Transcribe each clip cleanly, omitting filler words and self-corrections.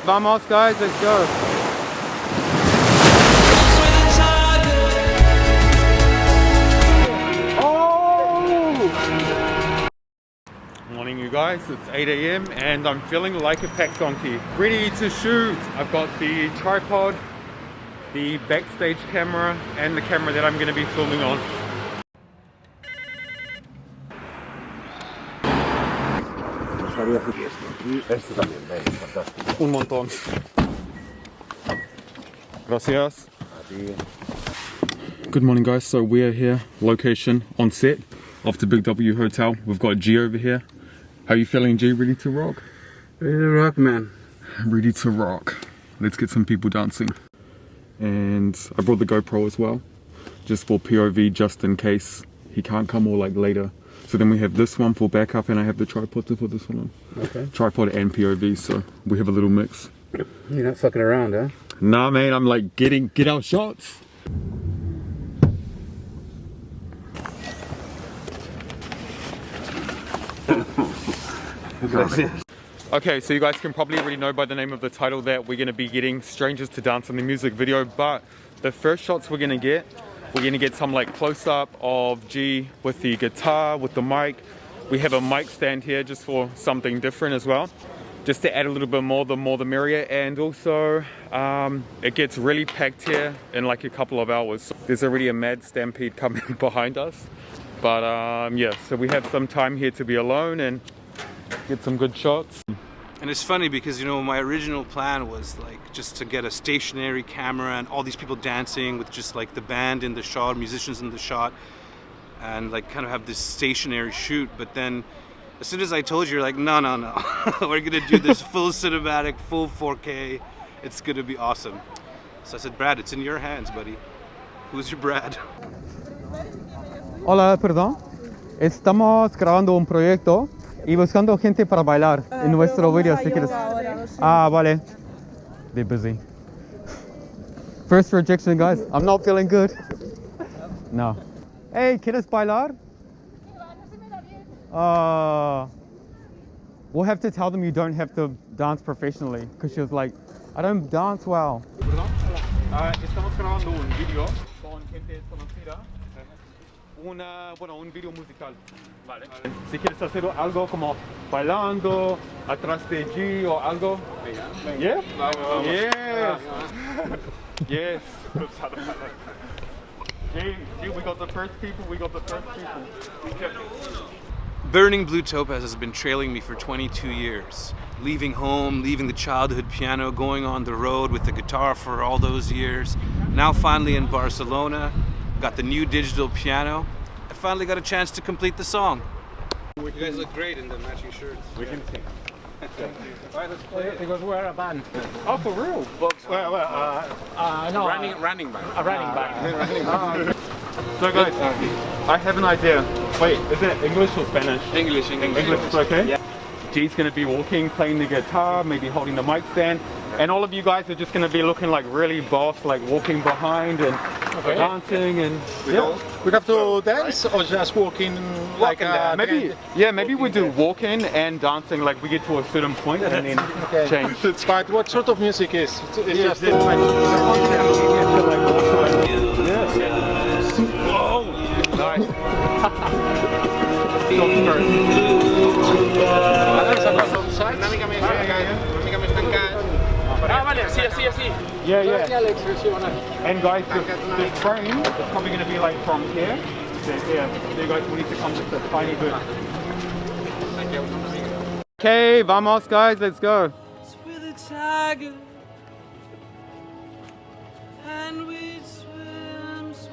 Vamos guys, let's go. Morning you guys, it's 8 AM and I'm feeling like a packed donkey. Ready to shoot. I've got the tripod, the backstage camera and the camera that I'm going to be filming on. Un montón. Gracias. Good morning guys, so we are here, location on set of the Big W Hotel. We've got G over here. How are you feeling, G? Ready to rock? Ready to rock, man. Ready to rock. Let's get some people dancing. And I brought the GoPro as well, just for POV, just in case he can't come or like later. So then we have this one for backup and I have the tripod to put this one on. Okay. Tripod and POV, so we have a little mix. You're not fucking around, huh? Nah man, I'm like get our shots. Okay, so you guys can probably already know by the name of the title that we're going to be getting strangers to dance in the music video, but the first shots we're going to get some like close-up of G with the guitar, with the mic. We have a mic stand here just for something different as well, just to add a little bit more, the more the merrier. And also it gets really packed here in like a couple of hours. There's already a mad stampede coming behind us, but yeah, so we have some time here to be alone and get some good shots. And it's funny because, you know, my original plan was like just to get a stationary camera and all these people dancing with just like the band in the shot, musicians in the shot, and like kind of have this stationary shoot. But then as soon as I told you, you're like, no, we're gonna do this full cinematic, full 4K. It's gonna be awesome. So I said, Brad, it's in your hands, buddy. Who's your Brad? Hola, perdón. Estamos grabando un proyecto y buscando gente para bailar en nuestro video, si quieres. Ah, vale. They're busy. First rejection, guys. I'm not feeling good. No. Hey, ¿quieres bailar? We'll have to tell them you don't have to dance professionally, because she was like, I don't dance well. Estamos grabando un video con gente conocida. Un video musical. Vale. Si quieres hacer algo como bailando atrás de G o algo. Yeah? Yes. Yes. G, we got the first people. Burning Blue Topaz has been trailing me for 22 years. Leaving home, leaving the childhood piano, going on the road with the guitar for all those years. Now finally in Barcelona, got the new digital piano. I finally got a chance to complete the song. You guys look great in the matching shirts. We can sing. Alright, let's play it. Because we're a band. Oh, for real? No, Running band. a running band. So guys, I have an idea. Wait, is it English or Spanish? English. English is okay? Yeah. G's gonna be walking, playing the guitar, maybe holding the mic stand. And all of you guys are just gonna be looking like really boss, like walking behind and dancing and yeah. We have to dance or just walking like maybe we do walking and dancing, like we get to a certain point and then change. But what sort of music is? It's just Whoa! Nice. Yeah. And guys, the frame is probably going to be like from here to here. So you guys will need to come just a tiny bit. Okay, vamos guys, let's go.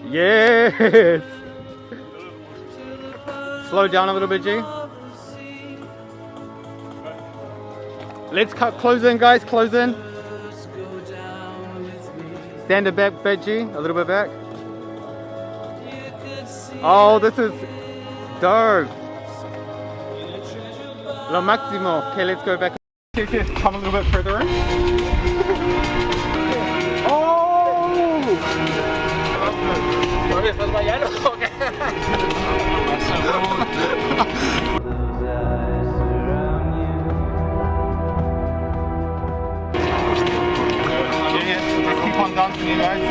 Yes! Slow down a little bit, G. Let's close in, guys, close in. Stand a back, G, a little bit back. Oh, this is dope. Lo máximo. Okay, let's go back. Come a little bit further in. Oh! ¿Estás bailando o qué? dancing, you guys.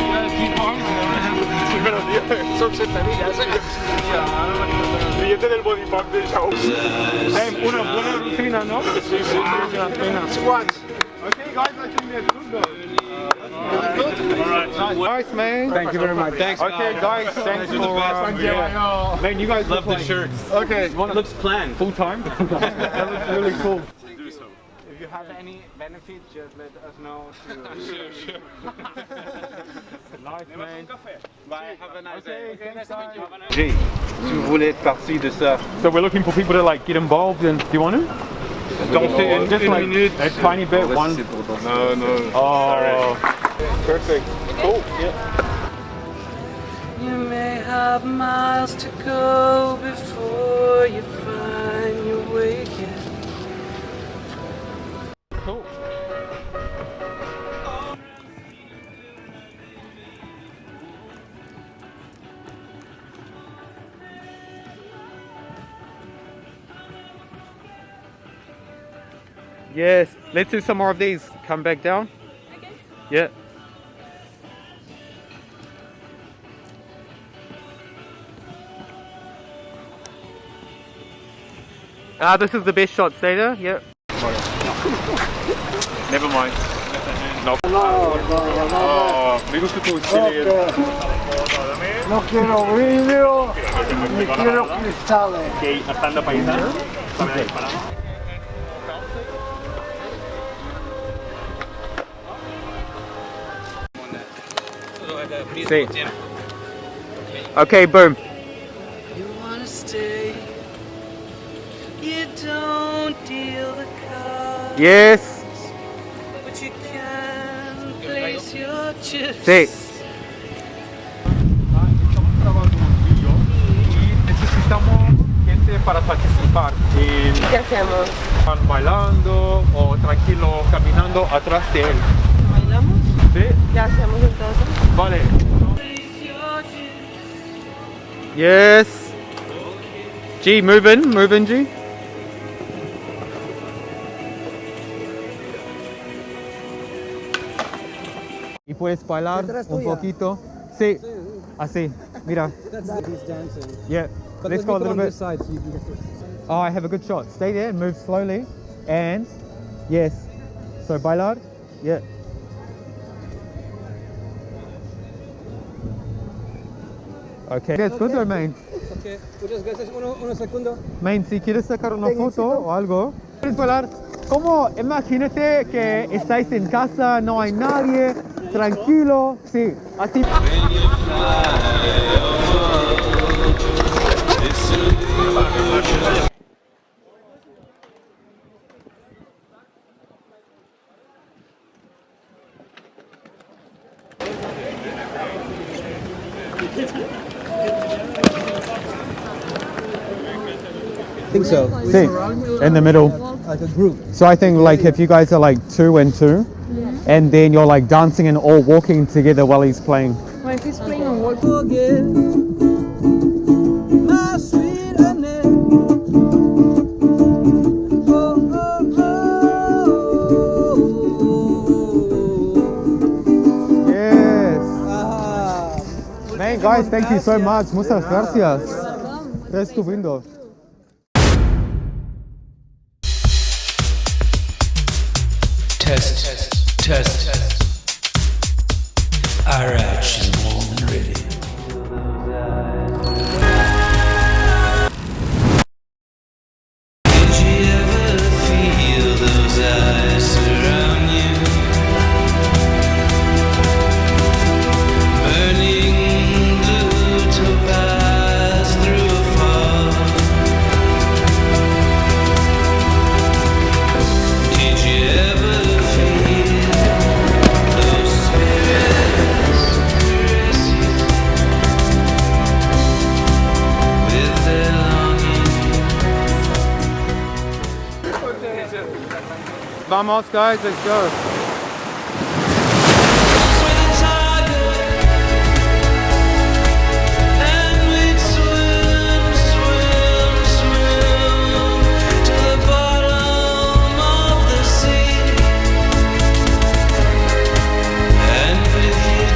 Son sentadillas. Billete del body pump del show. Una buena rutina, ¿no? Sí, squats. Okay, guys, I think that's good though. Nice, man. Thank you very much. Thanks. Okay, guys, thanks for man, you guys Love look the shirts. Okay, It looks planned. full time. That looks really cool. If you have any benefits, just let us know. Nice, man. Bye, have a nice Okay, thanks, guys. Jay, si vous voulez être partie de ça, So we're looking for people to like get involved and do you want to? Don't sit in just like a tiny bit, one. No, no. Oh, perfect. Cool. Yeah. You may have miles to go before you find your way again. Cool. Yes, let's do some more of these. Come back down. Okay. Yeah. This is the best shot. Stay there. Yeah. Never mind. No. Oh, me gusta tu estilo. No quiero vídeo, ni quiero cristales. Okay, hasta paisa. Sí. Okay, boom. You wanna stay, you don't deal the cards, Yes. but you can place your chips. Sí. Estamos grabando un video y necesitamos gente para participar. ¿Qué hacemos? Van bailando o tranquilo caminando atrás de él. ¿Bailamos? Sí. ¿Qué hacemos entonces? Vale. Yes. G, move in, G. Y puedes bailar un poquito. Sí. Así. Mira. Yeah. Let's go a little bit. Oh, I have a good shot. Stay there, move slowly. And yes. So bailar. Yeah. Okay. That's good though, man. Okay, muchas gracias. Uno segundo. Man, si quieres sacar una foto o algo, puedes bailar. Como imagínate que estáis en casa, no hay nadie, tranquilo, sí, así. I think so. Sí, in the middle. Like a group. So I think like if you guys are like 2 and 2, and then you're like dancing and all walking together while he's playing. Well, if he's playing on what? My sweet Annette. Oh, oh, Yes. oh. Man, guys, thank you so much. Muchas gracias. Es estupendo. Test. Alright, she's more than ready. Did you ever feel those eyes surround you? Burning blue topaz through a fog. Did you ever feel those spirits caress you with their longing? Vamos, guys, let's go. And with you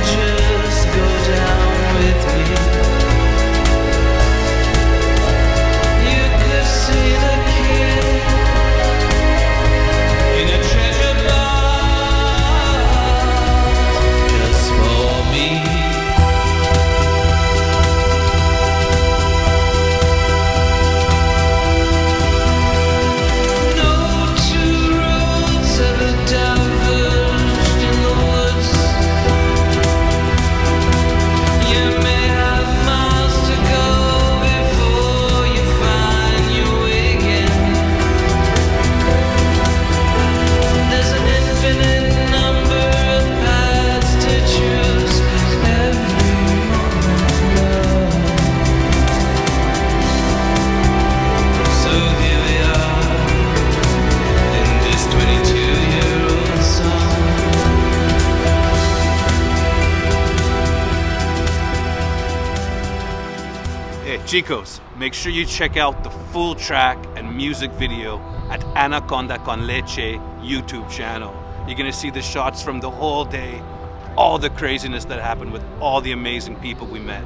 Chicos, make sure you check out the full track and music video at Anaconda Con Leche YouTube channel. You're gonna see the shots from the whole day, all the craziness that happened with all the amazing people we met.